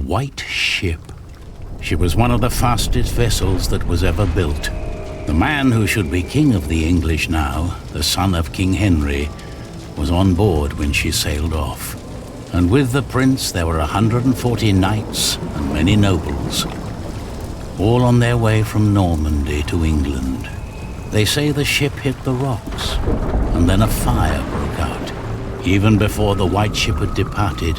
white ship. She was one of the fastest vessels that was ever built. The man who should be king of the English now, the son of King Henry, was on board when she sailed off. And with the prince there were 140 knights and many nobles, all on their way from Normandy to England. They say the ship hit the rocks, and then a fire broke out. Even before the white ship had departed,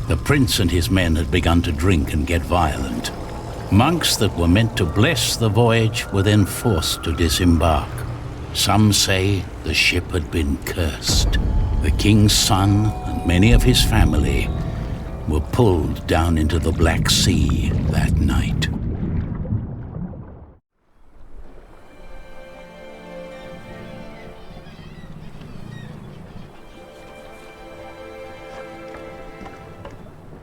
the prince and his men had begun to drink and get violent. Monks that were meant to bless the voyage were then forced to disembark. Some say the ship had been cursed. The king's son and many of his family were pulled down into the Black Sea that night.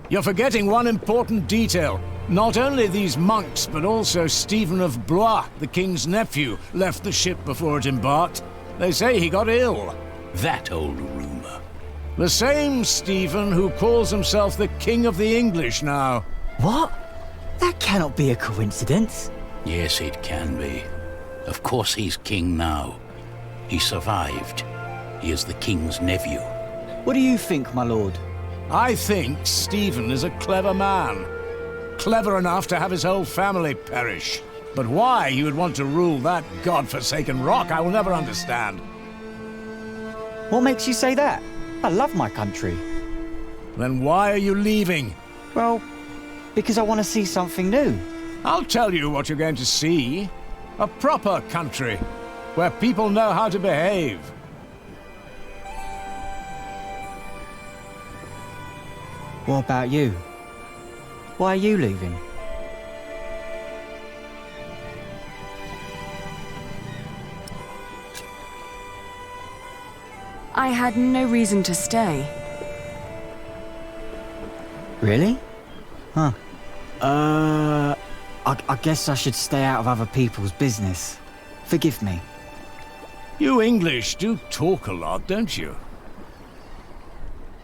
You're forgetting one important detail. Not only these monks, but also Stephen of Blois, the king's nephew, left the ship before it embarked. They say he got ill. That old rumor. The same Stephen who calls himself the King of the English now. What? That cannot be a coincidence. Yes, it can be. Of course he's king now. He survived. He is the king's nephew. What do you think, my lord? I think Stephen is a clever man. Clever enough to have his whole family perish. But why he would want to rule that god-forsaken rock, I will never understand. What makes you say that? I love my country. Then why are you leaving? Well, because I want to see something new. I'll tell you what you're going to see. A proper country, where people know how to behave. What about you? Why are you leaving? I had no reason to stay. Really? Huh. I guess I should stay out of other people's business. Forgive me. You English do talk a lot, don't you?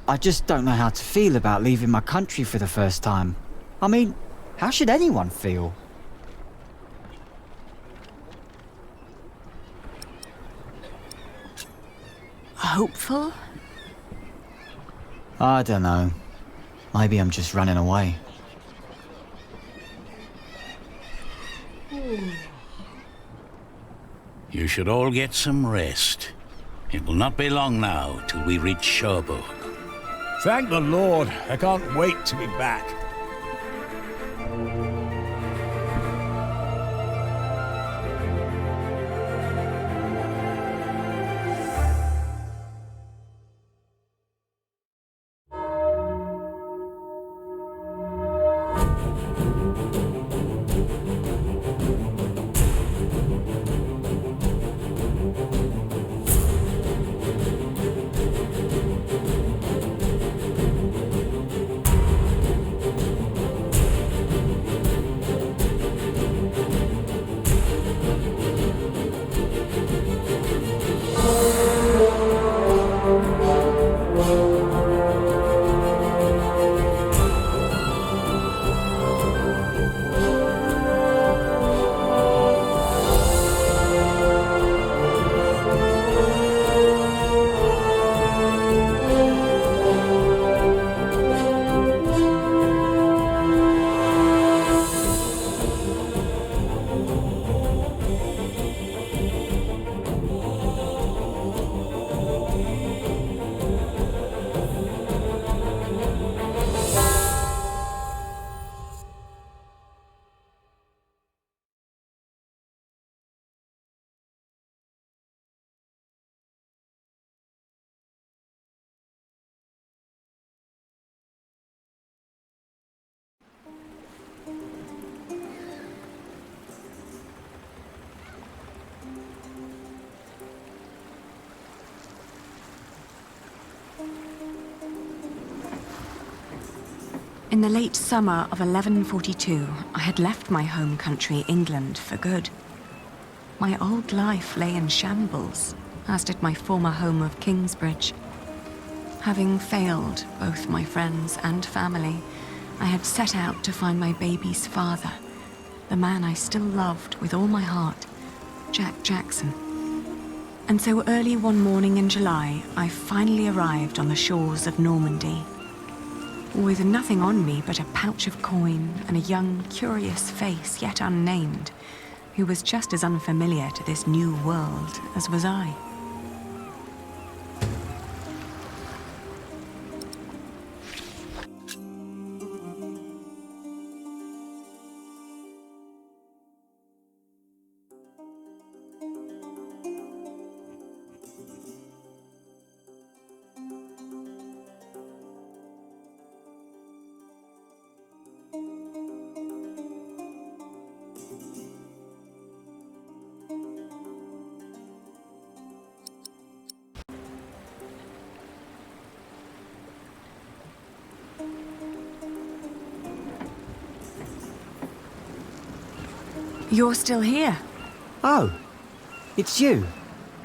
I just don't know how to feel about leaving my country for the first time. I mean, how should anyone feel? Hopeful? I don't know. Maybe I'm just running away. You should all get some rest. It will not be long now till we reach Cherbourg. Thank the Lord. I can't wait to be back. In the late summer of 1142, I had left my home country, England, for good. My old life lay in shambles, as did my former home of Kingsbridge. Having failed both my friends and family, I had set out to find my baby's father, the man I still loved with all my heart, Jack Jackson. And so early one morning in July, I finally arrived on the shores of Normandy. With nothing on me but a pouch of coin and a young, curious face yet unnamed, who was just as unfamiliar to this new world as was I. You're still here? Oh, it's you.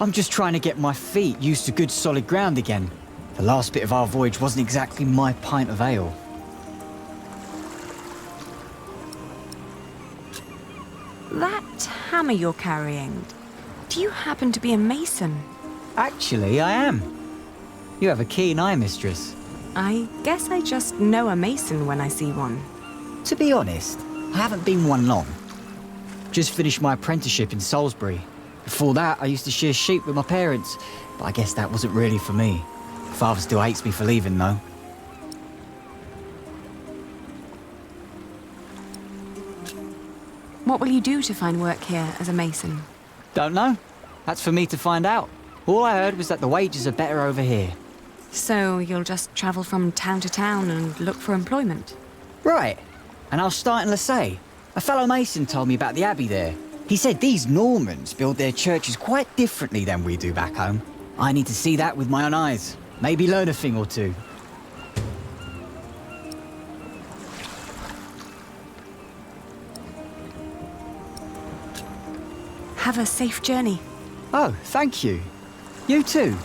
I'm just trying to get my feet used to good solid ground again. The last bit of our voyage wasn't exactly my pint of ale. That hammer you're carrying, do you happen to be a mason? Actually, I am. You have a keen eye, mistress. I guess I just know a mason when I see one. To be honest, I haven't been one long. Just finished my apprenticeship in Salisbury. Before that, I used to shear sheep with my parents, but I guess that wasn't really for me. Father still hates me for leaving, though. What will you do to find work here as a mason? Don't know. That's for me to find out. All I heard was that the wages are better over here. So you'll just travel from town to town and look for employment? Right. And I was starting to say, a fellow mason told me about the abbey there. He said these Normans build their churches quite differently than we do back home. I need to see that with my own eyes. Maybe learn a thing or two. Have a safe journey. Oh, thank you. You too.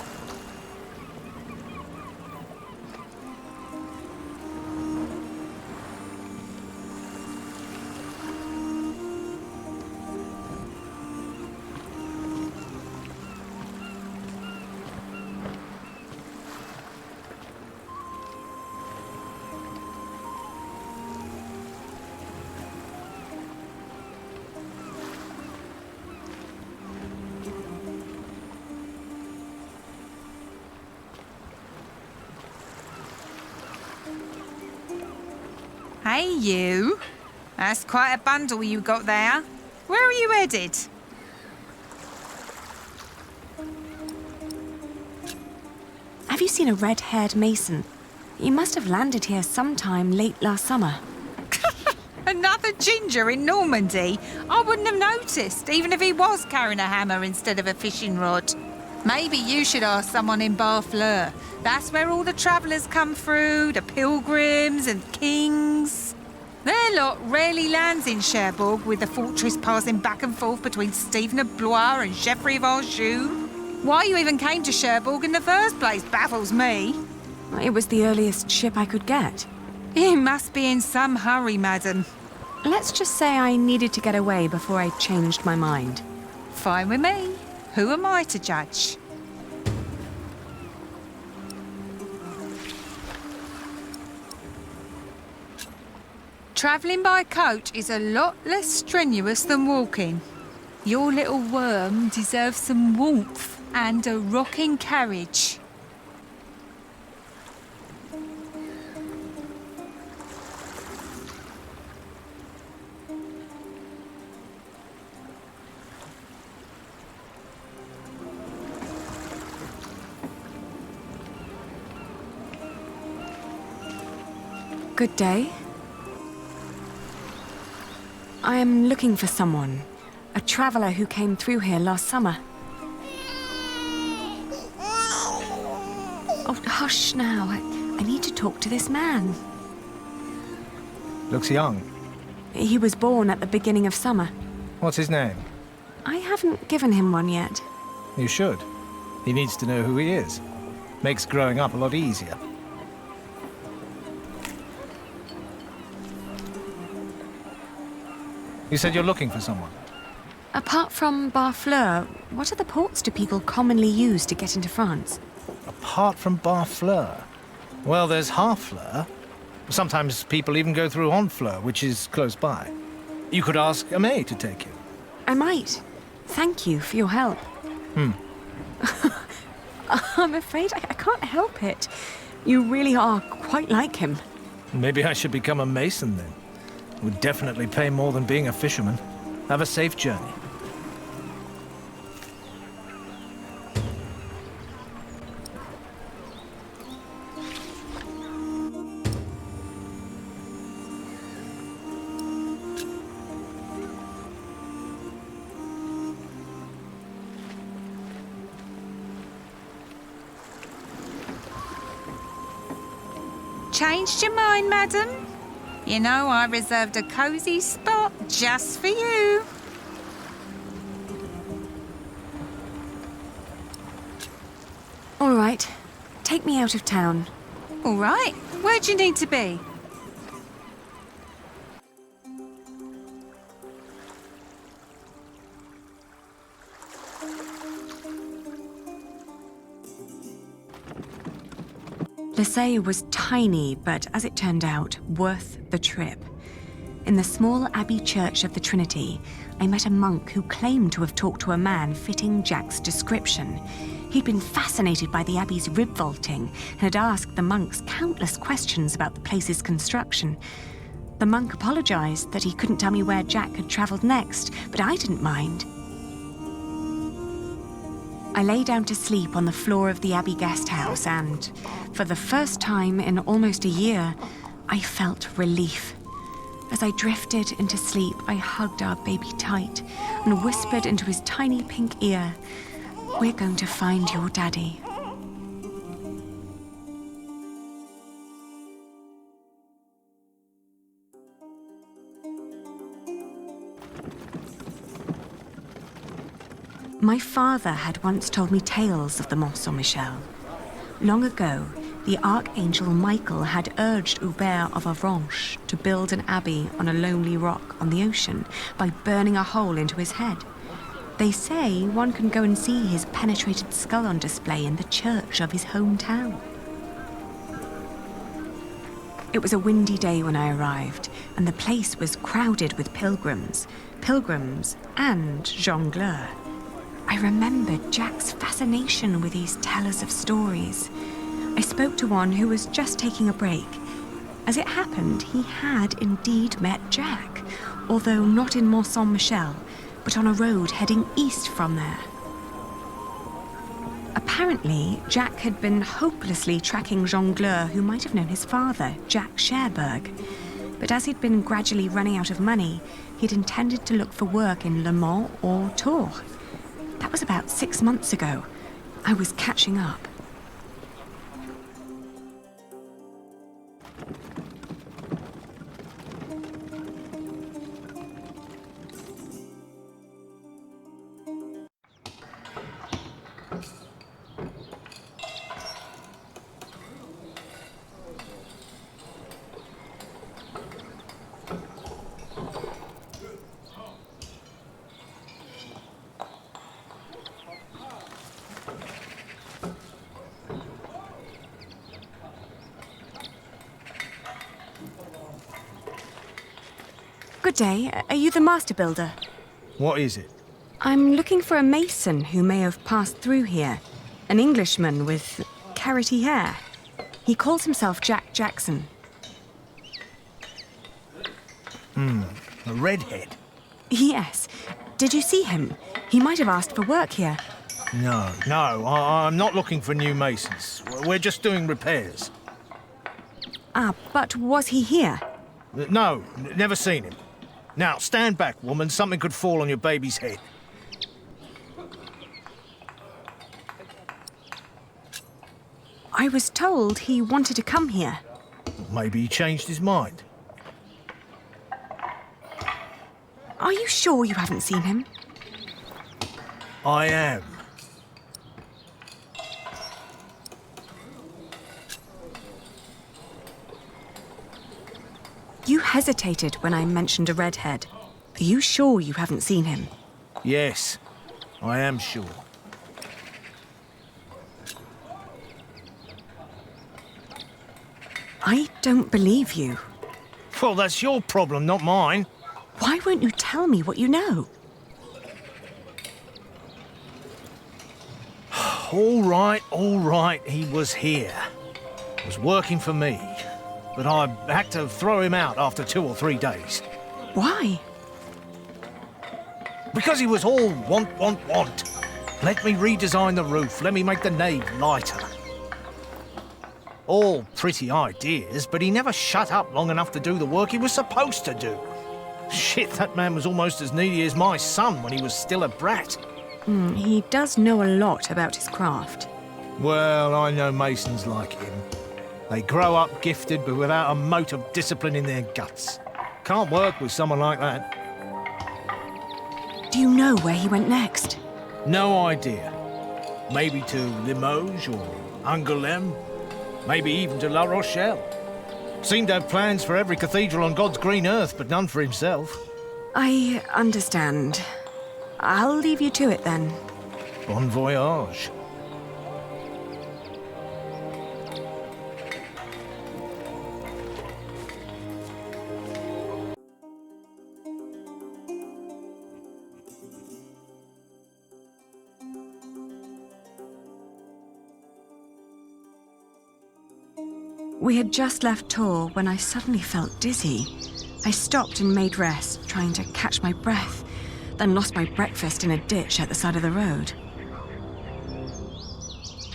Hey, you. That's quite a bundle you got there. Where are you headed? Have you seen a red-haired mason? He must have landed here sometime late last summer. Another ginger in Normandy? I wouldn't have noticed, even if he was carrying a hammer instead of a fishing rod. Maybe you should ask someone in Barfleur. That's where all the travellers come through, the pilgrims and kings. Their lot rarely lands in Cherbourg, with the fortress passing back and forth between Stephen of Blois and Geoffrey of Anjou. Why you even came to Cherbourg in the first place baffles me. It was the earliest ship I could get. You must be in some hurry, madam. Let's just say I needed to get away before I changed my mind. Fine with me. Who am I to judge? Travelling by coach is a lot less strenuous than walking. Your little worm deserves some warmth and a rocking carriage. Good day. I am looking for someone. A traveller who came through here last summer. Oh, hush now. I need to talk to this man. Looks young. He was born at the beginning of summer. What's his name? I haven't given him one yet. You should. He needs to know who he is. Makes growing up a lot easier. You said you're looking for someone. Apart from Barfleur, what other ports do people commonly use to get into France? Apart from Barfleur? Well, there's Harfleur. Sometimes people even go through Honfleur, which is close by. You could ask Aimé to take you. I might. Thank you for your help. I'm afraid I can't help it. You really are quite like him. Maybe I should become a mason then. Would definitely pay more than being a fisherman. Have a safe journey. Changed your mind, madam? You know, I reserved a cosy spot just for you. All right. Take me out of town. All right. Where do you need to be? Lessay was tiny, but as it turned out, worth the trip. In the small abbey church of the Trinity, I met a monk who claimed to have talked to a man fitting Jack's description. He'd been fascinated by the abbey's rib vaulting and had asked the monks countless questions about the place's construction. The monk apologized that he couldn't tell me where Jack had traveled next, but I didn't mind. I lay down to sleep on the floor of the Abbey guest house and, for the first time in almost a year, I felt relief. As I drifted into sleep, I hugged our baby tight and whispered into his tiny pink ear, "We're going to find your daddy." My father had once told me tales of the Mont Saint-Michel. Long ago, the Archangel Michael had urged Hubert of Avranches to build an abbey on a lonely rock on the ocean by burning a hole into his head. They say one can go and see his penetrated skull on display in the church of his hometown. It was a windy day when I arrived, and the place was crowded with pilgrims and jongleurs. I remembered Jack's fascination with these tellers of stories. I spoke to one who was just taking a break. As it happened, he had indeed met Jack, although not in Mont Saint-Michel, but on a road heading east from there. Apparently, Jack had been hopelessly tracking jongleurs who might have known his father, Jack Cherbourg. But as he'd been gradually running out of money, he'd intended to look for work in Le Mans or Tours. That was about 6 months ago. I was catching up. Good day. Are you the master builder? What is it? I'm looking for a mason who may have passed through here. An Englishman with carroty hair. He calls himself Jack Jackson. A redhead? Yes. Did you see him? He might have asked for work here. No, I'm not looking for new masons. We're just doing repairs. Ah, but was he here? No, never seen him. Now, stand back, woman. Something could fall on your baby's head. I was told he wanted to come here. Maybe he changed his mind. Are you sure you haven't seen him? I am. You hesitated when I mentioned a redhead. Are you sure you haven't seen him? Yes, I am sure. I don't believe you. Well, that's your problem, not mine. Why won't you tell me what you know? All right, he was here. Was working for me. But I had to throw him out after 2 or 3 days. Why? Because he was all want. Let me redesign the roof, let me make the nave lighter. All pretty ideas, but he never shut up long enough to do the work he was supposed to do. Shit, that man was almost as needy as my son when he was still a brat. He does know a lot about his craft. Well, I know masons like him. They grow up gifted, but without a mote of discipline in their guts. Can't work with someone like that. Do you know where he went next? No idea. Maybe to Limoges or Angoulême. Maybe even to La Rochelle. Seemed to have plans for every cathedral on God's green earth, but none for himself. I understand. I'll leave you to it then. Bon voyage. We had just left Tours when I suddenly felt dizzy. I stopped and made rest, trying to catch my breath, then lost my breakfast in a ditch at the side of the road.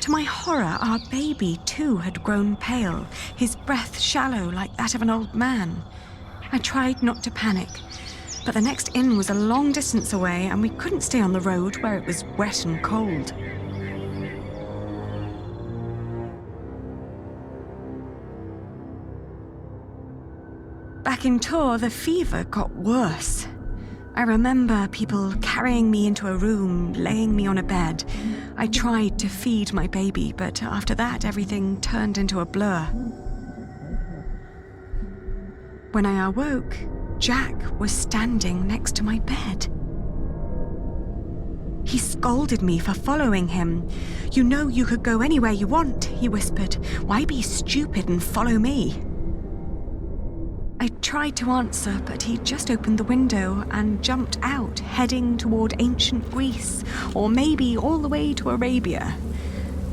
To my horror, our baby too had grown pale, his breath shallow like that of an old man. I tried not to panic, but the next inn was a long distance away and we couldn't stay on the road where it was wet and cold. Back in Tours, the fever got worse. I remember people carrying me into a room, laying me on a bed. I tried to feed my baby, but after that, everything turned into a blur. When I awoke, Jack was standing next to my bed. He scolded me for following him. "You know you could go anywhere you want," he whispered. "Why be stupid and follow me?" I tried to answer, but he just opened the window and jumped out, heading toward ancient Greece, or maybe all the way to Arabia.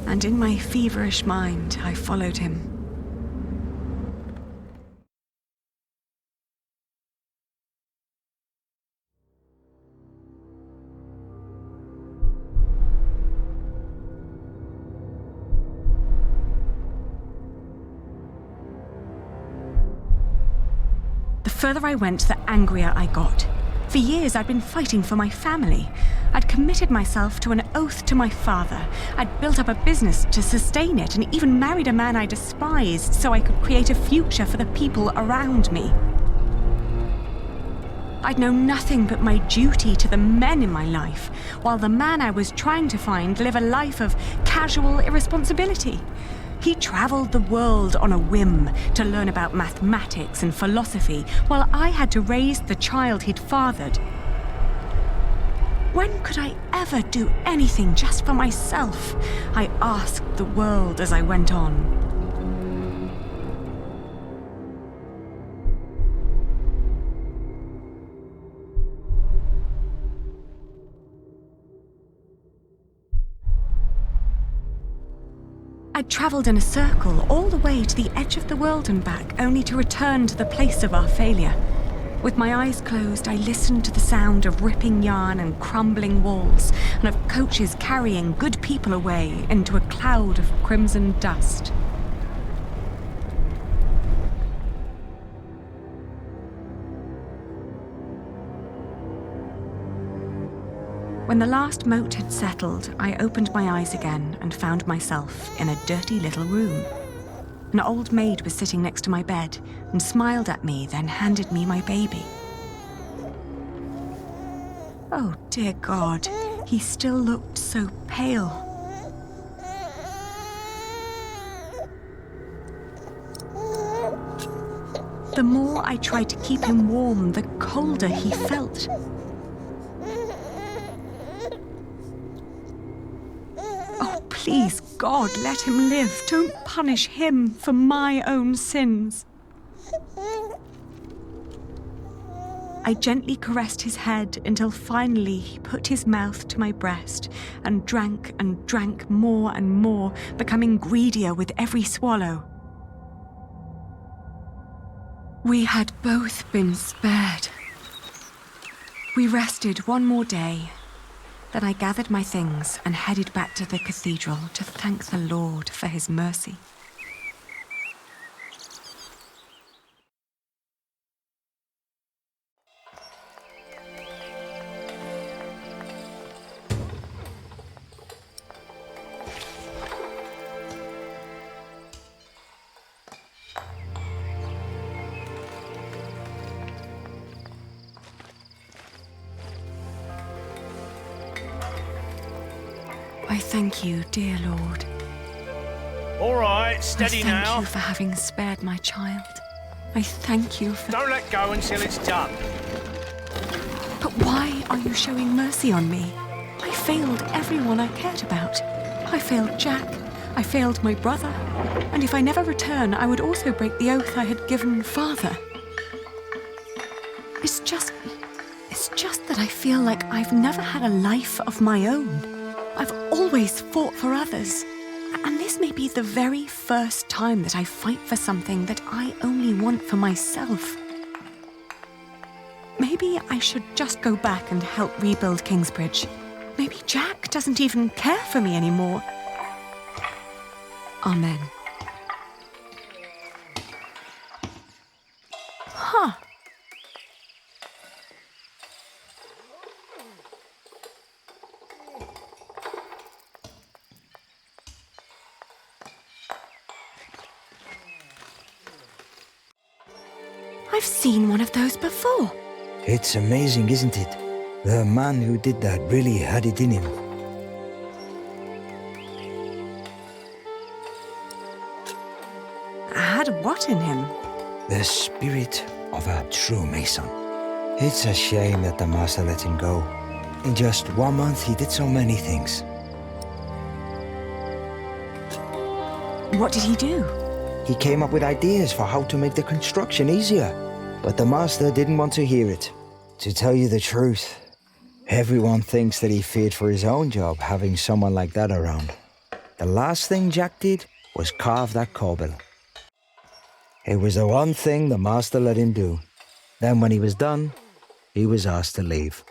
And in my feverish mind, I followed him. The further I went, the angrier I got. For years, I'd been fighting for my family. I'd committed myself to an oath to my father. I'd built up a business to sustain it and even married a man I despised so I could create a future for the people around me. I'd known nothing but my duty to the men in my life, while the man I was trying to find lived a life of casual irresponsibility. He travelled the world on a whim to learn about mathematics and philosophy, while I had to raise the child he'd fathered. When could I ever do anything just for myself? I asked the world as I went on. I'd travelled in a circle all the way to the edge of the world and back, only to return to the place of our failure. With my eyes closed, I listened to the sound of ripping yarn and crumbling walls, and of coaches carrying good people away into a cloud of crimson dust. When the last moat had settled, I opened my eyes again and found myself in a dirty little room. An old maid was sitting next to my bed and smiled at me, then handed me my baby. Oh, dear God, he still looked so pale. The the more I tried to keep him warm, the colder he felt. Oh, please, God, let him live. Don't punish him for my own sins. I gently caressed his head until finally he put his mouth to my breast and drank more and more, becoming greedier with every swallow. We had both been spared. We rested one more day. Then I gathered my things and headed back to the cathedral to thank the Lord for his mercy. I thank you, dear Lord. All right, steady I thank now. you for having spared my child. I thank you for... Don't let go until it's done. But why are you showing mercy on me? I failed everyone I cared about. I failed Jack. I failed my brother. And if I never return, I would also break the oath I had given Father. It's just that I feel like I've never had a life of my own. I've always fought for others. And this may be the very first time that I fight for something that I only want for myself. Maybe I should just go back and help rebuild Kingsbridge. Maybe Jack doesn't even care for me anymore. Amen. Huh. I've seen one of those before. It's amazing, isn't it? The man who did that really had it in him. Had what in him? The spirit of a true mason. It's a shame that the master let him go. In just 1 month, he did so many things. What did he do? He came up with ideas for how to make the construction easier. But the master didn't want to hear it. To tell you the truth, everyone thinks that he feared for his own job having someone like that around. The last thing Jack did was carve that corbel. It was the one thing the master let him do. Then when he was done, he was asked to leave.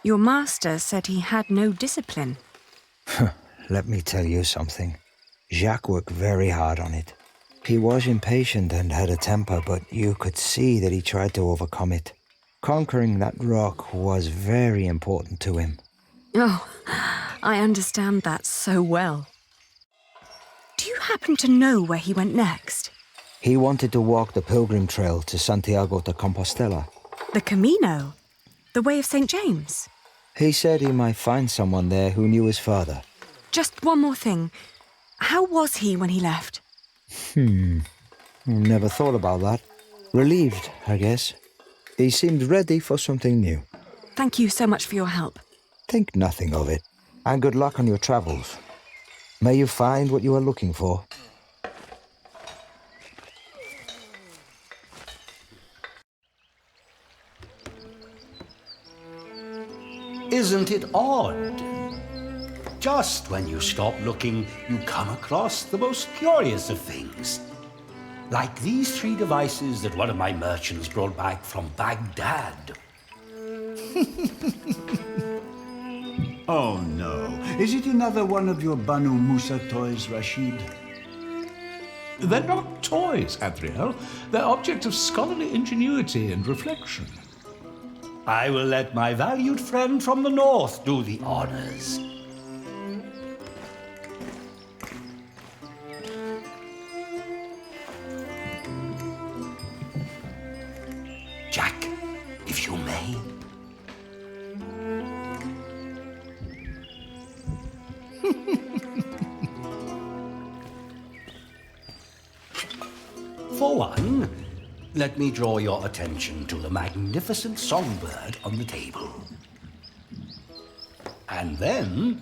Your master said he had no discipline. Let me tell you something. Jacques worked very hard on it. He was impatient and had a temper, but you could see that he tried to overcome it. Conquering that rock was very important to him. Oh, I understand that so well. Do you happen to know where he went next? He wanted to walk the pilgrim trail to Santiago de Compostela. The Camino? The Way of St. James? He said he might find someone there who knew his father. Just one more thing. How was he when he left? Never thought about that. Relieved, I guess. He seemed ready for something new. Thank you so much for your help. Think nothing of it. And good luck on your travels. May you find what you are looking for. Isn't it odd? Just when you stop looking, you come across the most curious of things. Like these 3 devices that one of my merchants brought back from Baghdad. Oh no. Is it another one of your Banu Musa toys, Rashid? They're not toys, Adriel. They're objects of scholarly ingenuity and reflection. I will let my valued friend from the north do the honors. Jack, if you may. let me draw your attention to the magnificent songbird on the table. And then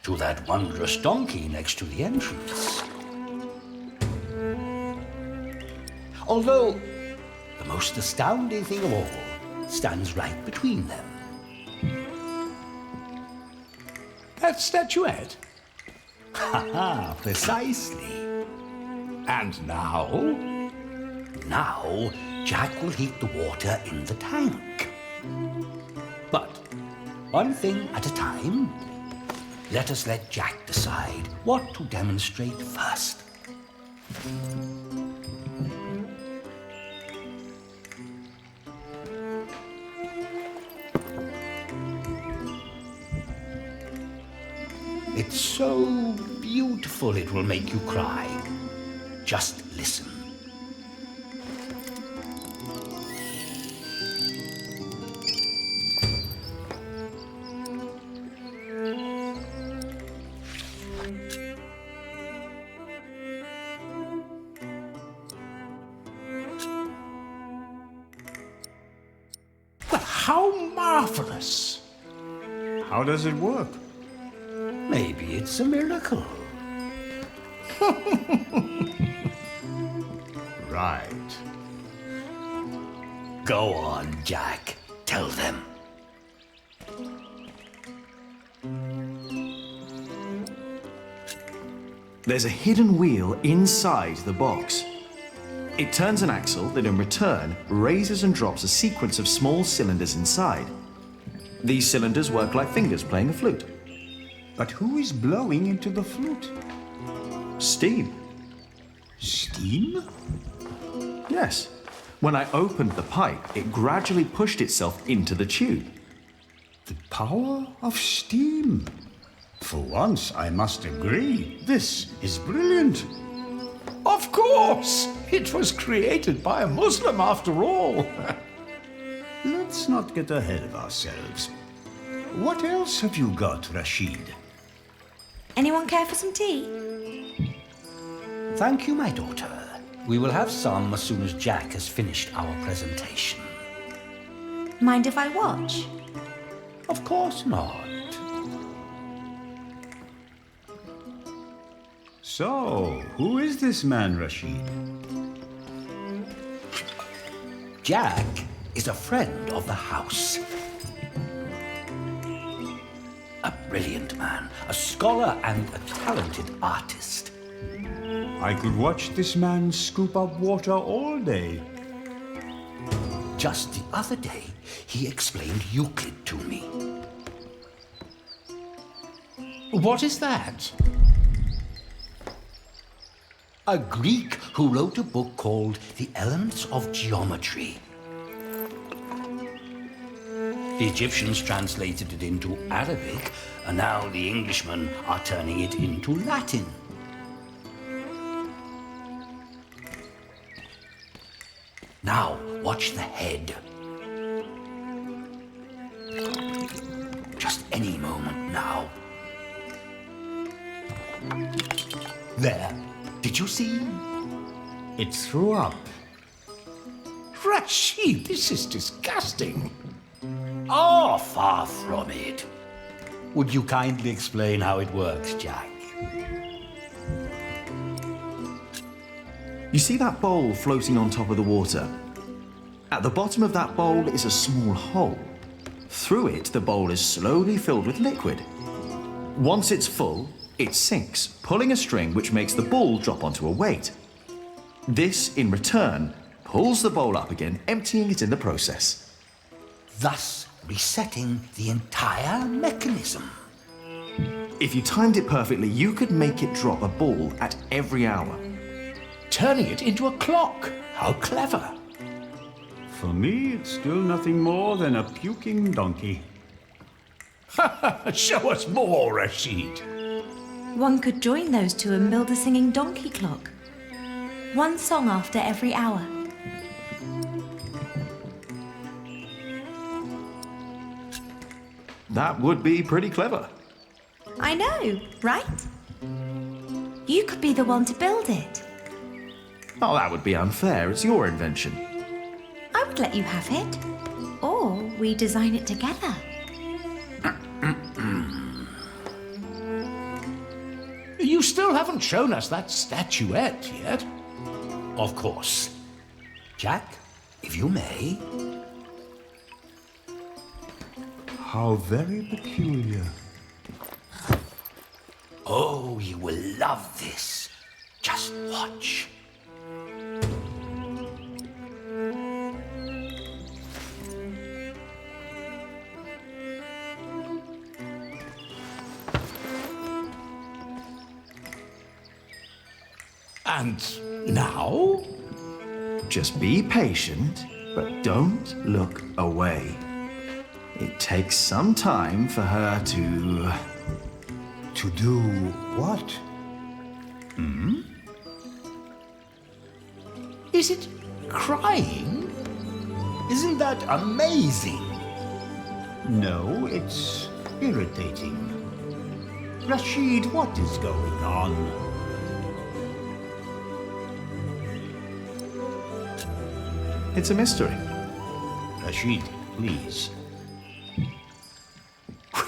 to that wondrous donkey next to the entrance. Although the most astounding thing of all stands right between them. That statuette? Ha-ha, precisely. And now? Now, Jack will heat the water in the tank. But one thing at a time, let us let Jack decide what to demonstrate first. It's so beautiful it will make you cry. Just listen. Well, how marvelous! How does it work? Maybe it's a miracle. Right. Go on, Jack. Tell them. There's a hidden wheel inside the box. It turns an axle that in return raises and drops a sequence of small cylinders inside. These cylinders work like fingers playing a flute. But who is blowing into the flute? Steam. Steam? Yes. When I opened the pipe, it gradually pushed itself into the tube. The power of steam. For once, I must agree. This is brilliant. Of course! It was created by a Muslim after all. Let's not get ahead of ourselves. What else have you got, Rashid? Anyone care for some tea? Thank you, my daughter. We will have some as soon as Jack has finished our presentation. Mind if I watch? Of course not. So, who is this man, Rashid? Jack is a friend of the house. A brilliant man, a scholar and a talented artist. I could watch this man scoop up water all day. Just the other day, he explained Euclid to me. What is that? A Greek who wrote a book called The Elements of Geometry. The Egyptians translated it into Arabic, and now the Englishmen are turning it into Latin. Now, watch the head. Just any moment now. There. Did you see? It threw up. Rashid, this is disgusting. Oh, far from it. Would you kindly explain how it works, Jack? You see that bowl floating on top of the water? At the bottom of that bowl is a small hole. Through it, the bowl is slowly filled with liquid. Once it's full, it sinks, pulling a string which makes the ball drop onto a weight. This, in return, pulls the bowl up again, emptying it in the process. Thus resetting the entire mechanism. If you timed it perfectly, you could make it drop a ball at every hour. Turning it into a clock. How clever. For me, it's still nothing more than a puking donkey. Show us more, Rashid. One could join those two and build a singing donkey clock. One song after every hour. That would be pretty clever. I know, right? You could be the one to build it. Oh, that would be unfair. It's your invention. I'd let you have it. Or we design it together. You still haven't shown us that statuette yet. Of course. Jack, if you may. How very peculiar. Oh, you will love this. Just watch. And now? Just be patient, but don't look away. It takes some time for her to... To do what? Is it crying? Isn't that amazing? No, it's irritating. Rashid, what is going on? It's a mystery. Rashid, please.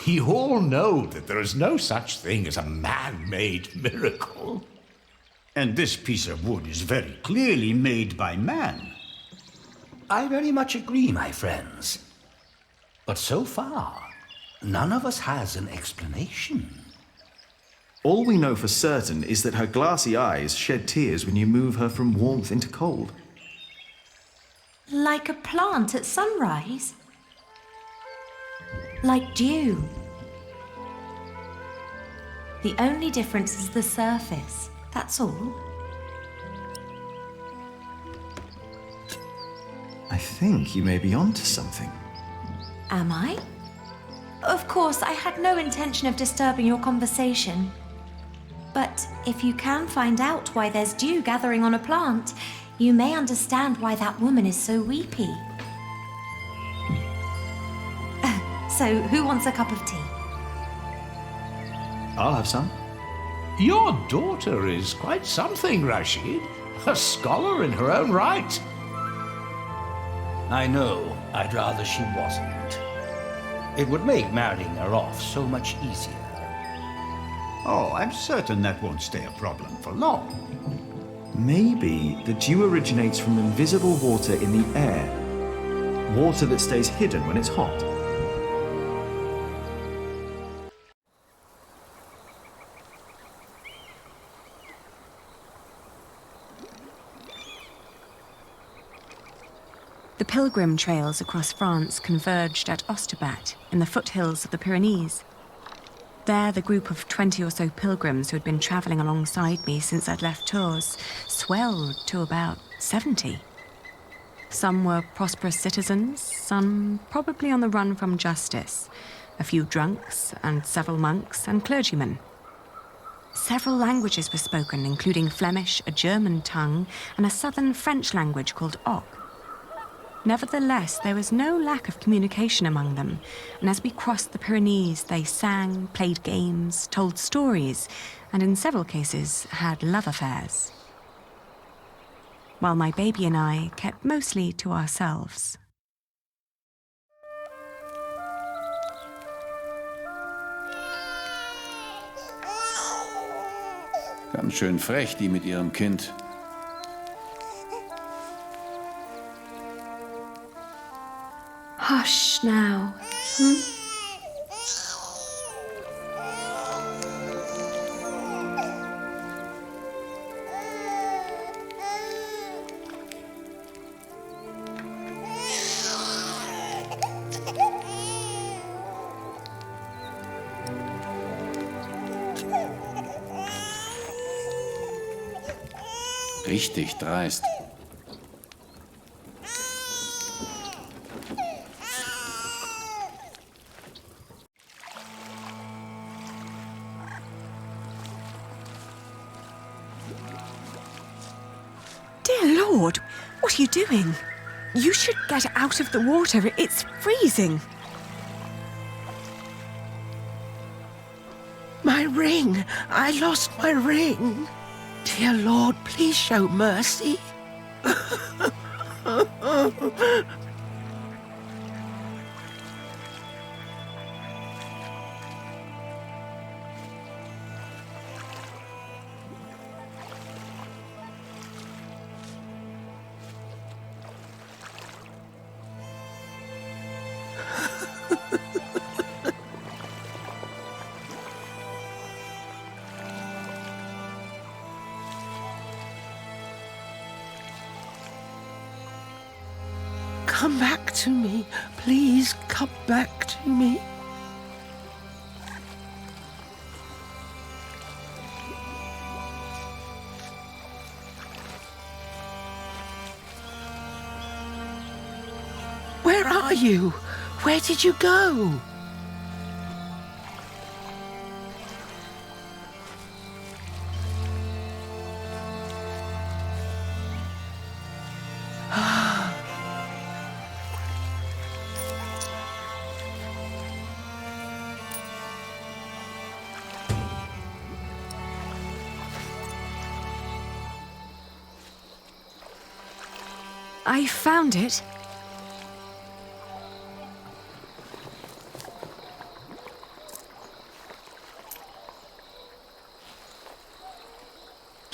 We all know that there is no such thing as a man-made miracle. And this piece of wood is very clearly made by man. I very much agree, my friends. But so far, none of us has an explanation. All we know for certain is that her glassy eyes shed tears when you move her from warmth into cold. Like a plant at sunrise. Like dew. The only difference is the surface, that's all. I think you may be onto something. Am I? Of course, I had no intention of disturbing your conversation. But if you can find out why there's dew gathering on a plant, you may understand why that woman is so weepy. So, who wants a cup of tea? I'll have some. Your daughter is quite something, Rashid. A scholar in her own right. I know. I'd rather she wasn't. It would make marrying her off so much easier. Oh, I'm certain that won't stay a problem for long. Maybe the dew originates from invisible water in the air. Water that stays hidden when it's hot. The pilgrim trails across France converged at Osterbat in the foothills of the Pyrenees. There, the group of 20 or so pilgrims who had been travelling alongside me since I'd left Tours swelled to about 70. Some were prosperous citizens, some probably on the run from justice, a few drunks and several monks and clergymen. Several languages were spoken, including Flemish, a German tongue, and a southern French language called Oc. Nevertheless, there was no lack of communication among them, and as we crossed the Pyrenees, they sang, played games, told stories, and in several cases had love affairs. While my baby and I kept mostly to ourselves. Ganz schön frech, die mit ihrem Kind. Hush now. Richtig dreist. Dear Lord, what are you doing? You should get out of the water. It's freezing. My ring! I lost my ring! Dear Lord, please show mercy. to me. Please come back to me. Where are you? Where did you go? I found it.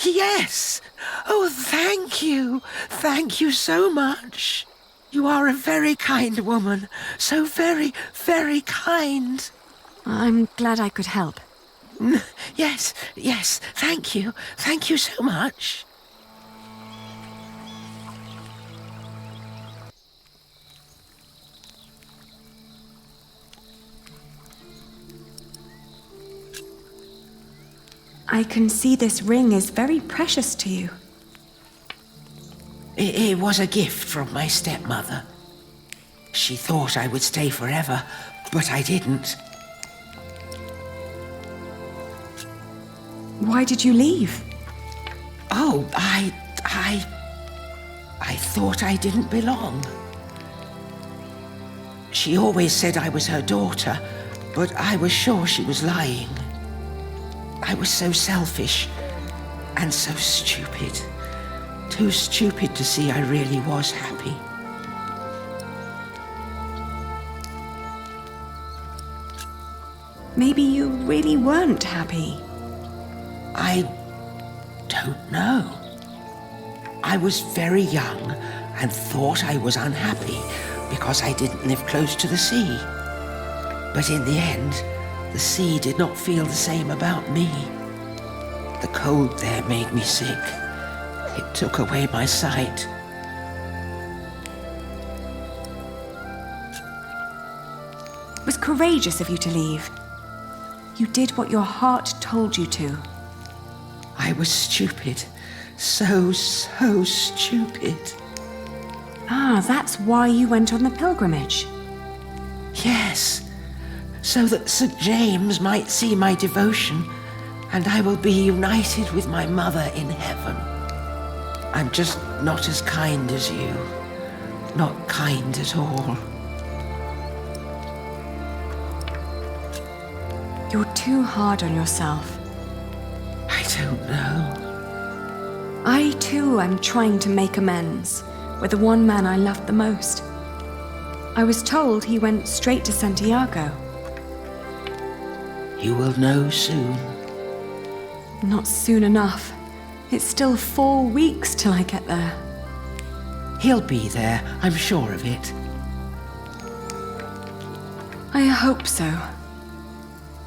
Yes! Oh, thank you. Thank you so much. You are a very kind woman. So very, very kind. I'm glad I could help. Yes, yes, thank you. Thank you so much. I can see this ring is very precious to you. It was a gift from my stepmother. She thought I would stay forever, but I didn't. Why did you leave? Oh, I thought I didn't belong. She always said I was her daughter, but I was sure she was lying. I was so selfish and so stupid. Too stupid to see I really was happy. Maybe you really weren't happy. I don't know. I was very young and thought I was unhappy because I didn't live close to the sea. But in the end, the sea did not feel the same about me. The cold there made me sick. It took away my sight. It was courageous of you to leave. You did what your heart told you to. I was stupid. So stupid. Ah, that's why you went on the pilgrimage. Yes, so that St. James might see my devotion, and I will be united with my mother in heaven. I'm just not as kind as you. Not kind at all. You're too hard on yourself. I don't know. I too am trying to make amends with the one man I loved the most. I was told he went straight to Santiago. You will know soon. Not soon enough. It's still 4 weeks till I get there. He'll be there, I'm sure of it. I hope so.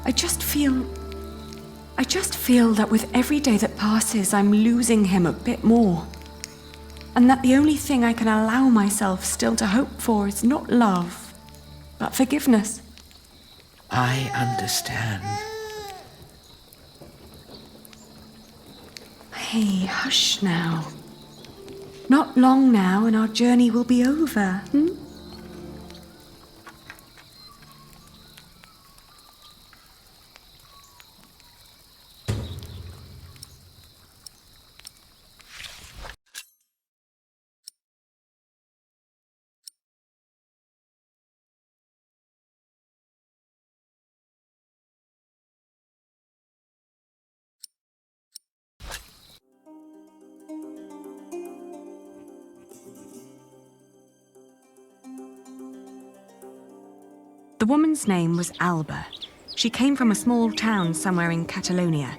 I just feel that with every day that passes, I'm losing him a bit more. And that the only thing I can allow myself still to hope for is not love, but forgiveness. I understand. Hey, hush now. Not long now and our journey will be over, The woman's name was Alba. She came from a small town somewhere in Catalonia.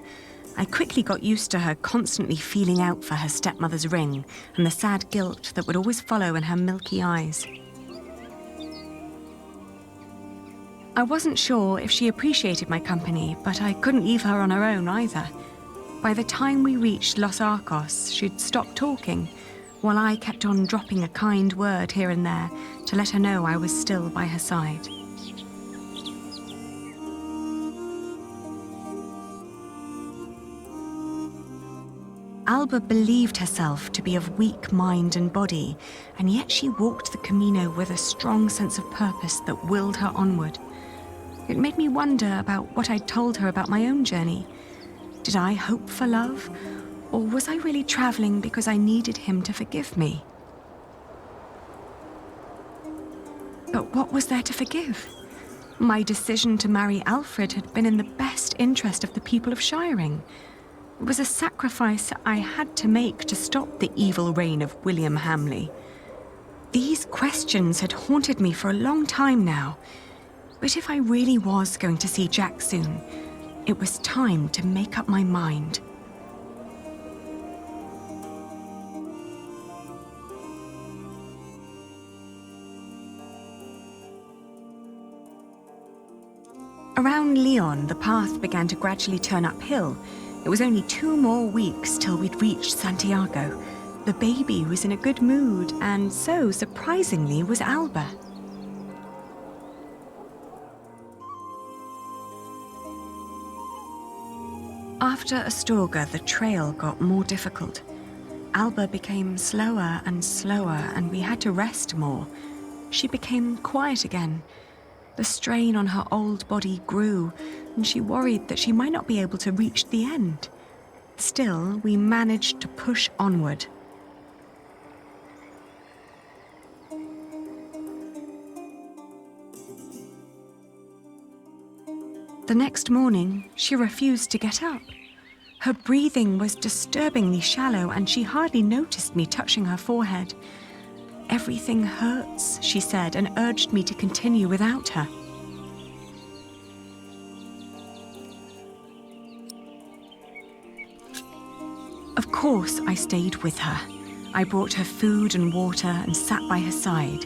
I quickly got used to her constantly feeling out for her stepmother's ring and the sad guilt that would always follow in her milky eyes. I wasn't sure if she appreciated my company, but I couldn't leave her on her own either. By the time we reached Los Arcos, she'd stopped talking, while I kept on dropping a kind word here and there to let her know I was still by her side. Alba believed herself to be of weak mind and body, and yet she walked the Camino with a strong sense of purpose that willed her onward. It made me wonder about what I'd told her about my own journey. Did I hope for love, or was I really traveling because I needed him to forgive me? But what was there to forgive? My decision to marry Alfred had been in the best interest of the people of Shiring. It was a sacrifice I had to make to stop the evil reign of William Hamley. These questions had haunted me for a long time now. But if I really was going to see Jack soon, it was time to make up my mind. Around Lyon, the path began to gradually turn uphill. It was only 2 more weeks till we'd reached Santiago. The baby was in a good mood, and so, surprisingly, was Alba. After Astorga, the trail got more difficult. Alba became slower and slower, and we had to rest more. She became quiet again. The strain on her old body grew, and she worried that she might not be able to reach the end. Still, we managed to push onward. The next morning, she refused to get up. Her breathing was disturbingly shallow, and she hardly noticed me touching her forehead. Everything hurts, she said, and urged me to continue without her. Of course, I stayed with her. I brought her food and water and sat by her side.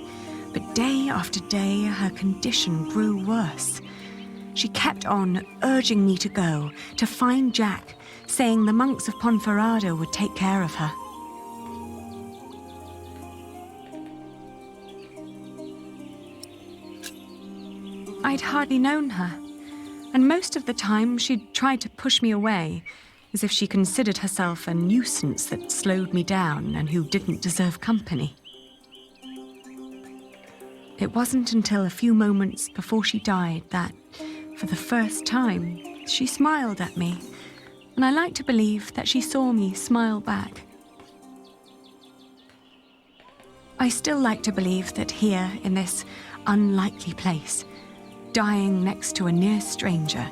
But day after day, her condition grew worse. She kept on urging me to go, to find Jack, saying the monks of Ponferrada would take care of her. I'd hardly known her, and most of the time she'd tried to push me away, as if she considered herself a nuisance that slowed me down and who didn't deserve company. It wasn't until a few moments before she died that, for the first time, she smiled at me, and I like to believe that she saw me smile back. I still like to believe that here, in this unlikely place, dying next to a near stranger,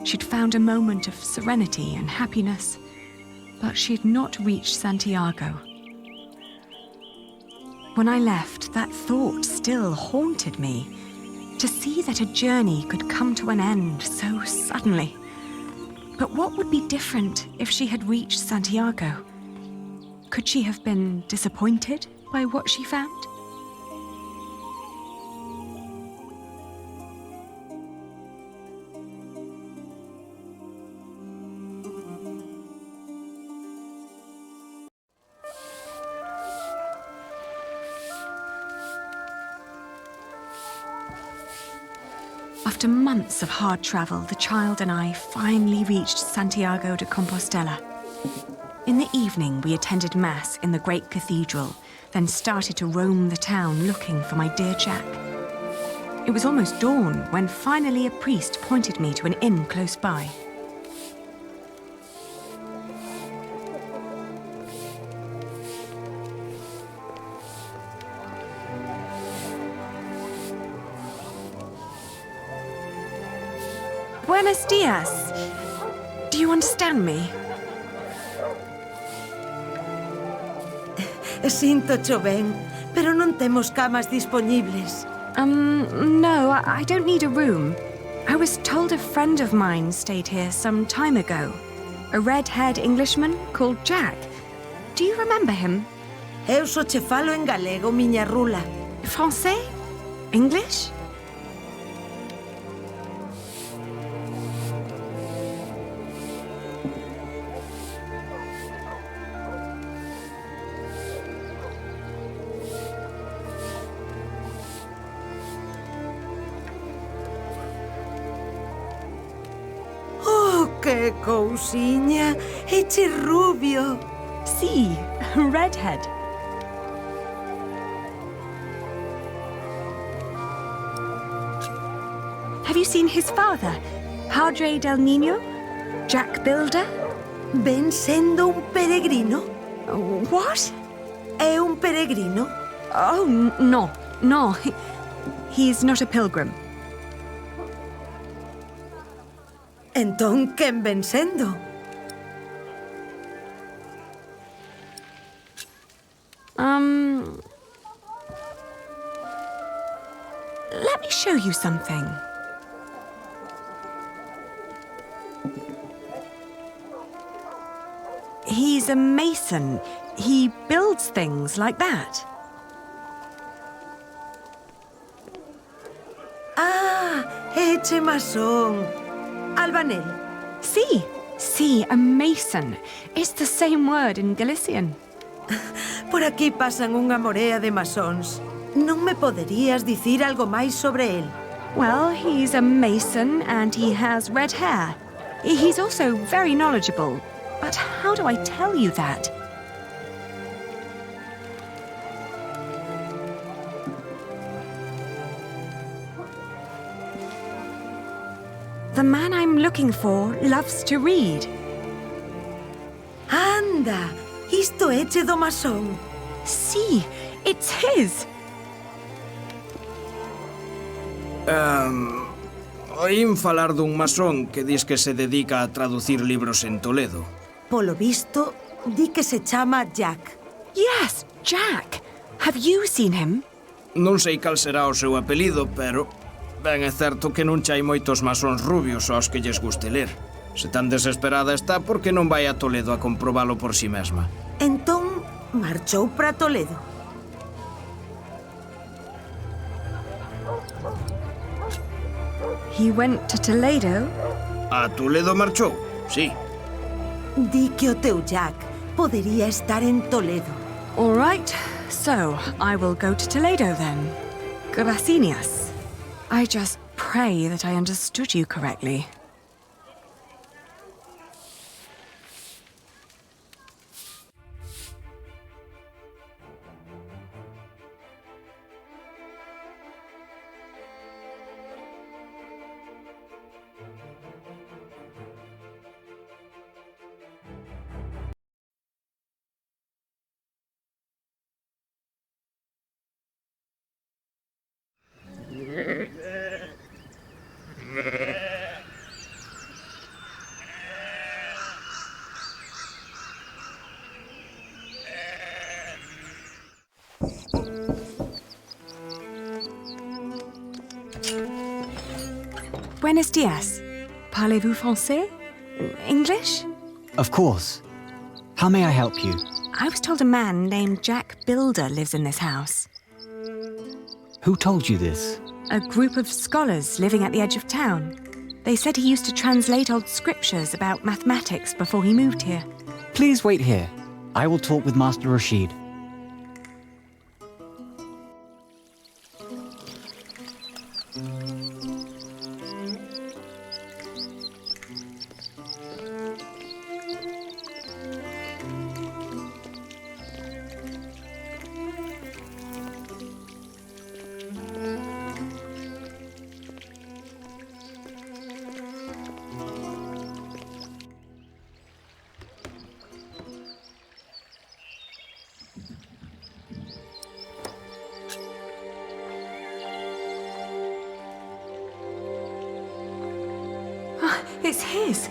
she'd found a moment of serenity and happiness, but she'd not reached Santiago. When I left, that thought still haunted me. To see that a journey could come to an end so suddenly. But what would be different if she had reached Santiago? Could she have been disappointed by what she found? After months of hard travel, the child and I finally reached Santiago de Compostela. In the evening, we attended Mass in the great cathedral, then started to roam the town looking for my dear Jack. It was almost dawn when finally a priest pointed me to an inn close by. Buenos dias. Do you understand me? Sinto-cho ben, pero non temos camas dispoñibles. No, I don't need a room. I was told a friend of mine stayed here some time ago. A red-haired Englishman called Jack. Do you remember him? Eu só che falo en galego, miña rula. Français? English? Que cousiña! Eche rubio! Sí, redhead. Have you seen his father, Padre del Niño? Jack Builder? Ven sendo un peregrino? What? É un peregrino? Oh, no. He's not a pilgrim. Entón, quen ven sendo? Let me show you something. He's a mason. He builds things like that. Ah, eche masón. Albanel. Sí, a mason. It's the same word in Galician. Por aquí pasan unha morea de masóns. Non me poderías dicir algo máis sobre el? Well, he's a mason and he has red hair. He's also very knowledgeable. But how do I tell you that? The man I'm looking for loves to read. Anda, isto eche do masón. Sí, it's his. Oín falar dun masón que dis que se dedica a traducir libros en Toledo. Polo visto, di que se chama Jack. Yes, Jack. Have you seen him? Non sei cal será o seu apelido, pero ben é certo que non chai moitos masóns rubios aos que lles guste ler. Se tan desesperada está, por que non vai a Toledo a comprobalo por si mesma? Entón, marchou para Toledo. He went to Toledo? A Toledo marchou, sí. Di que o teu Jack podería estar en Toledo. All right, so I will go to Toledo then. Gracias. I just pray that I understood you correctly. Buenos dias. Parlez-vous français? English? Of course. How may I help you? I was told a man named Jack Builder lives in this house. Who told you this? A group of scholars living at the edge of town. They said he used to translate old scriptures about mathematics before he moved here. Please wait here. I will talk with Master Rashid. It's his.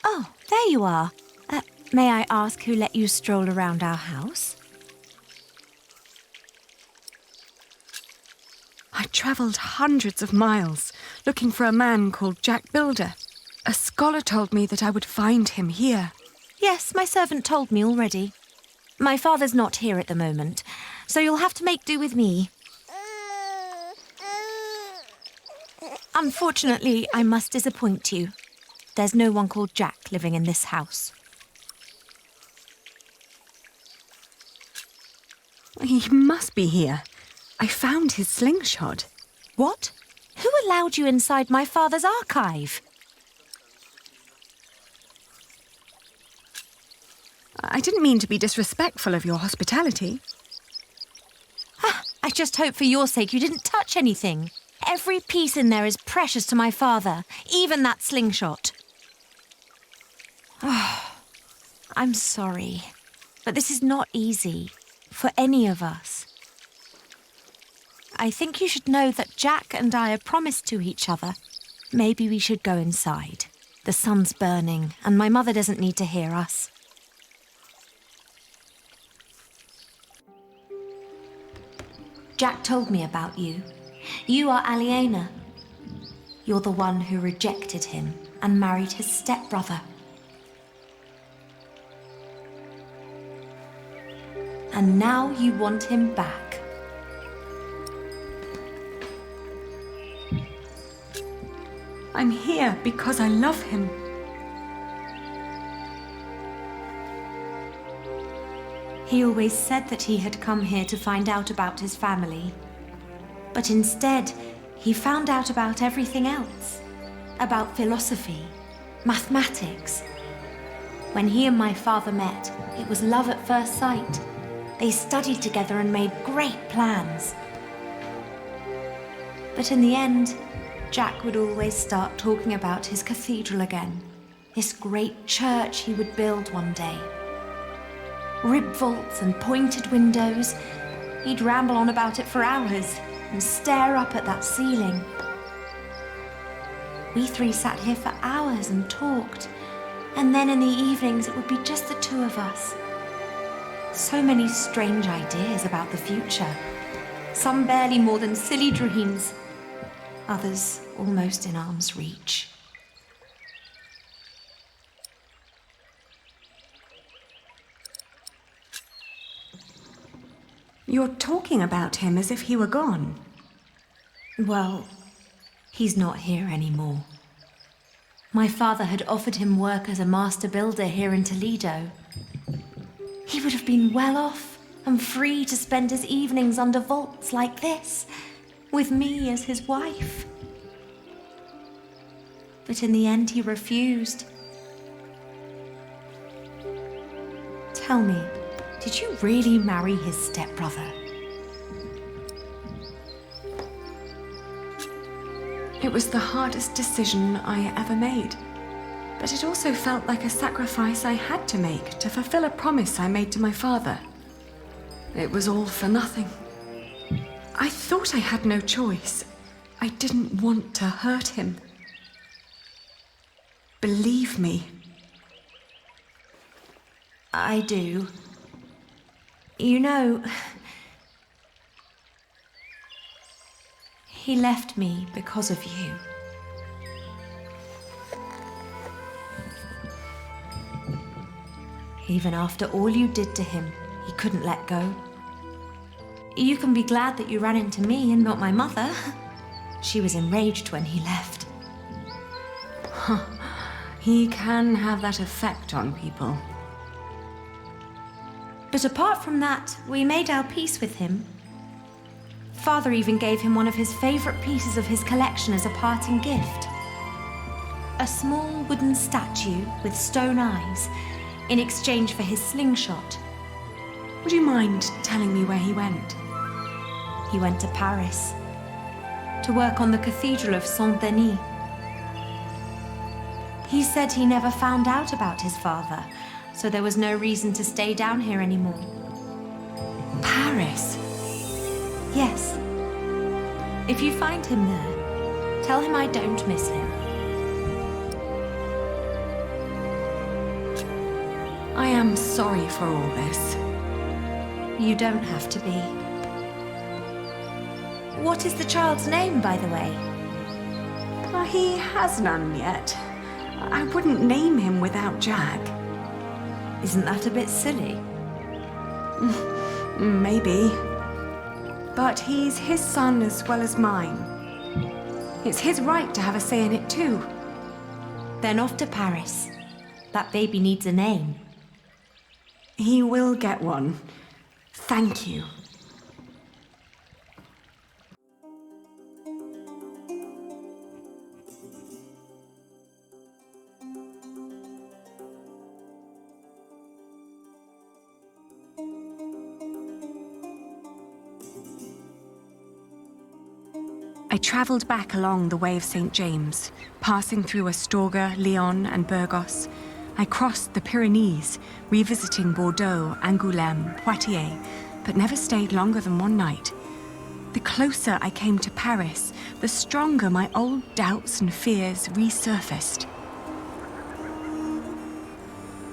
Oh, there you are. May I ask who let you stroll around our house? I travelled hundreds of miles looking for a man called Jack Builder. A scholar told me that I would find him here. Yes, my servant told me already. My father's not here at the moment. so you'll have to make do with me. Unfortunately, I must disappoint you. There's no one called Jack living in this house. He must be here. I found his slingshot. What? Who allowed you inside my father's archive? I didn't mean to be disrespectful of your hospitality. I just hope for your sake you didn't touch anything. Every piece in there is precious to my father, even that slingshot. Oh, I'm sorry, but this is not easy for any of us. I think you should know that Jack and I are promised to each other. Maybe we should go inside. The sun's burning, and my mother doesn't need to hear us. Jack told me about you. You are Aliena. You're the one who rejected him and married his stepbrother. And now you want him back. I'm here because I love him. He always said that he had come here to find out about his family. But instead, he found out about everything else. About philosophy, mathematics. When he and my father met, it was love at first sight. They studied together and made great plans. But in the end, Jack would always start talking about his cathedral again. This great church he would build one day. Rib vaults and pointed windows. He'd ramble on about it for hours and stare up at that ceiling. We three sat here for hours and talked. And then in the evenings, it would be just the two of us. So many strange ideas about the future. Some barely more than silly dreams. Others almost in arm's reach. You're talking about him as if he were gone. Well, he's not here anymore. My father had offered him work as a master builder here in Toledo. He would have been well off and free to spend his evenings under vaults like this, with me as his wife. But in the end, he refused. Tell me, did you really marry his stepbrother? It was the hardest decision I ever made. But it also felt like a sacrifice I had to make to fulfill a promise I made to my father. It was all for nothing. I thought I had no choice. I didn't want to hurt him. Believe me. I do. You know, he left me because of you. Even after all you did to him, he couldn't let go. You can be glad that you ran into me and not my mother. She was enraged when he left. He can have that effect on people. But apart from that, we made our peace with him. Father even gave him one of his favorite pieces of his collection as a parting gift. A small wooden statue with stone eyes in exchange for his slingshot. Would you mind telling me where he went? He went to Paris to work on the Cathedral of Saint-Denis. He said he never found out about his father, so there was no reason to stay down here anymore. Paris? Yes. If you find him there, tell him I don't miss him. I am sorry for all this. You don't have to be. What is the child's name, by the way? Well, he has none yet. I wouldn't name him without Jack. Isn't that a bit silly? Maybe. But he's his son as well as mine. It's his right to have a say in it too. Then off to Paris. That baby needs a name. He will get one. Thank you. I travelled back along the Way of St. James, passing through Astorga, Lyon and Burgos. I crossed the Pyrenees, revisiting Bordeaux, Angoulême, Poitiers, but never stayed longer than one night. The closer I came to Paris, the stronger my old doubts and fears resurfaced.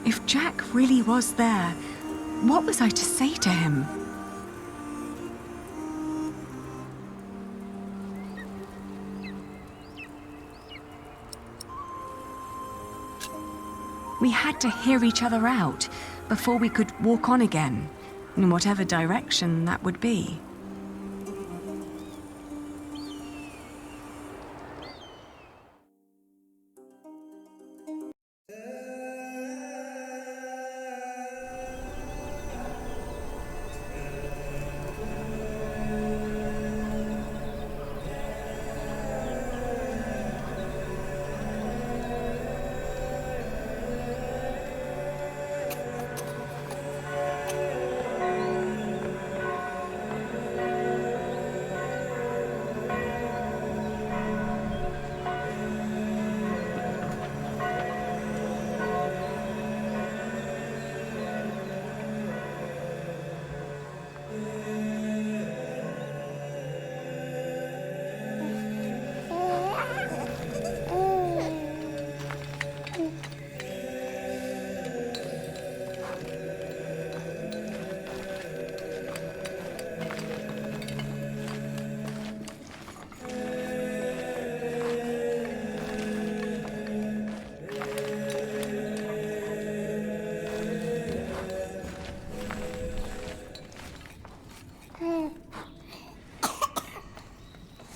If Jack really was there, what was I to say to him? We had to hear each other out before we could walk on again, in whatever direction that would be.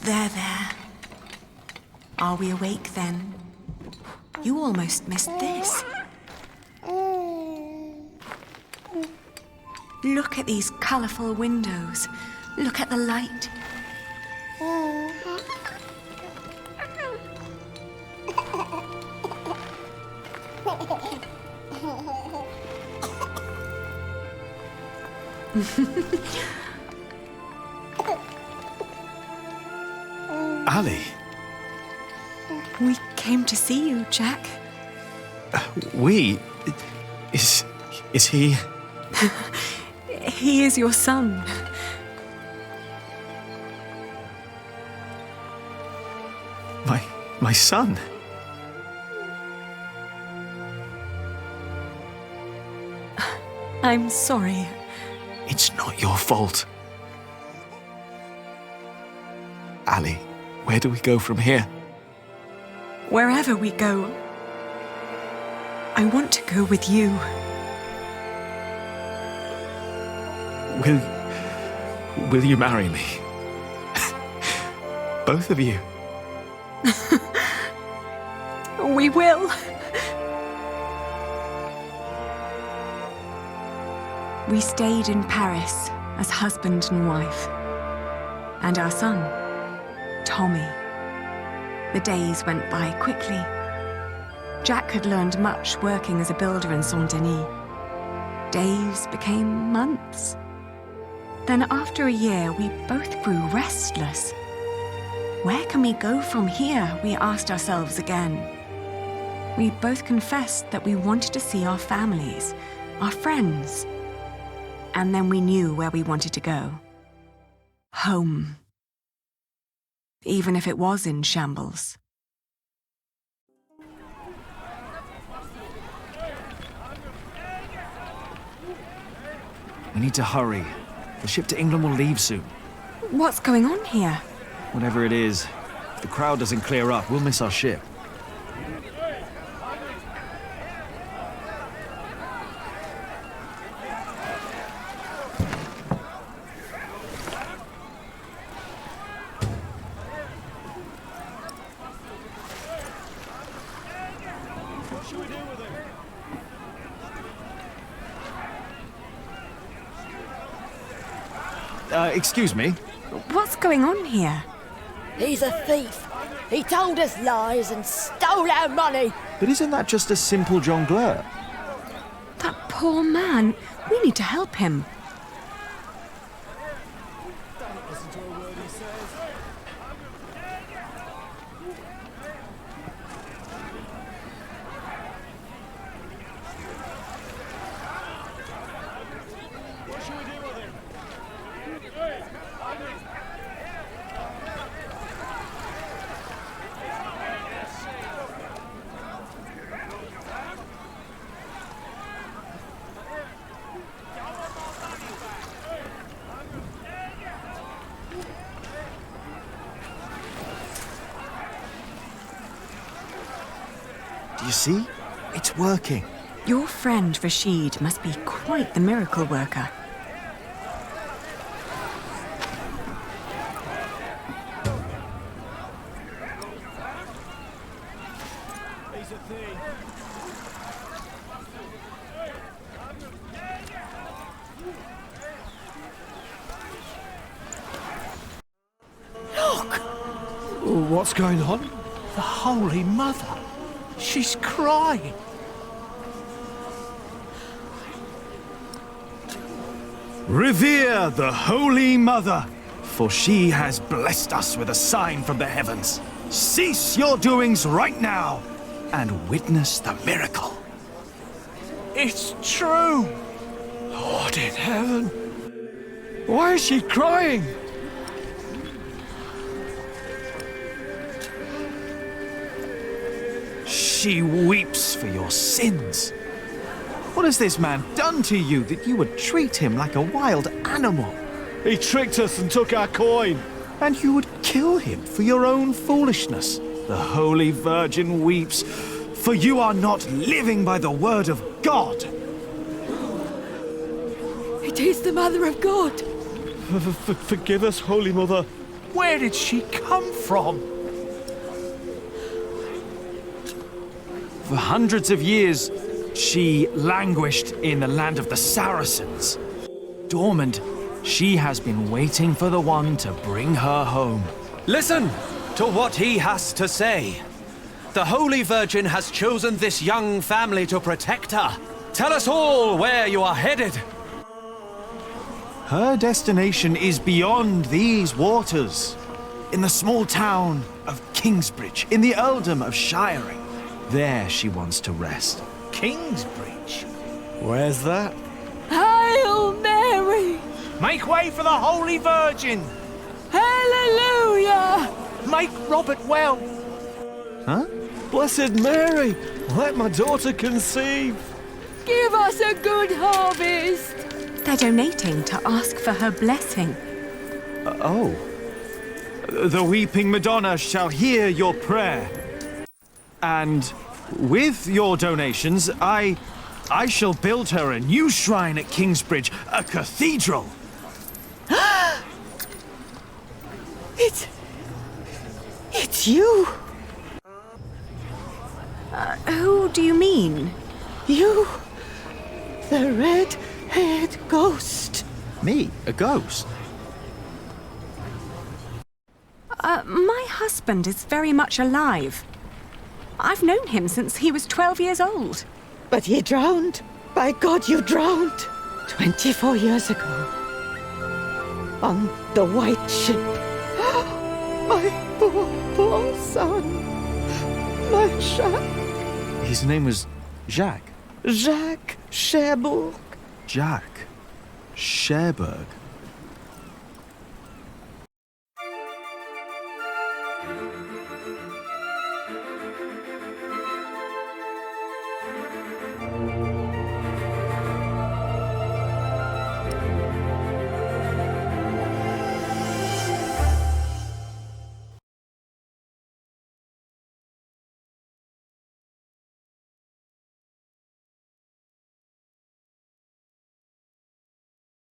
There. Are we awake then? You almost missed this. Look at these colourful windows. Look at the light. Ali. We came to see you, Jack. We? Is he? He is your son. My son? I'm sorry. It's not your fault. Ali, where do we go from here? Wherever we go, I want to go with you. Will you marry me? Both of you. We will. We stayed in Paris as husband and wife. And our son, Tommy. The days went by quickly. Jack had learned much working as a builder in Saint-Denis. Days became months. Then after a year, we both grew restless. Where can we go from here, we asked ourselves again. We both confessed that we wanted to see our families, our friends. And then we knew where we wanted to go. Home. Even if it was in shambles. We need to hurry. The ship to England will leave soon. What's going on here? Whatever it is, if the crowd doesn't clear up, we'll miss our ship. excuse me? What's going on here? He's a thief. He told us lies and stole our money. But isn't that just a simple jongleur? That poor man. We need to help him. Do you see? It's working. Your friend Rashid must be quite the miracle worker. Look! What's going on? The Holy Mother. She's crying. Revere the Holy Mother, for she has blessed us with a sign from the heavens. Cease your doings right now and witness the miracle. It's true. Lord in heaven. Why is she crying? She weeps for your sins. What has this man done to you that you would treat him like a wild animal? He tricked us and took our coin. And you would kill him for your own foolishness. The Holy Virgin weeps, for you are not living by the word of God. It is the Mother of God. Forgive us, Holy Mother. Where did she come from? For hundreds of years, she languished in the land of the Saracens. Dormant, she has been waiting for the one to bring her home. Listen to what he has to say. The Holy Virgin has chosen this young family to protect her. Tell us all where you are headed. Her destination is beyond these waters. In the small town of Kingsbridge, in the earldom of Shiring. There she wants to rest. Kingsbridge? Where's that? Hail Mary! Make way for the Holy Virgin! Hallelujah! Make Robert well! Huh? Blessed Mary, let my daughter conceive! Give us a good harvest! They're donating to ask for her blessing. Oh. The weeping Madonna shall hear your prayer. And with your donations, I shall build her a new shrine at Kingsbridge, a cathedral. It's you. Who do you mean? You. The red-haired ghost. Me? A ghost? My husband is very much alive. I've known him since he was 12 years old. But he drowned. By God, you drowned. 24 years ago. On the white ship. My poor son. My Jacques. His name was Jacques. Jacques Cherbourg. Jacques Cherbourg.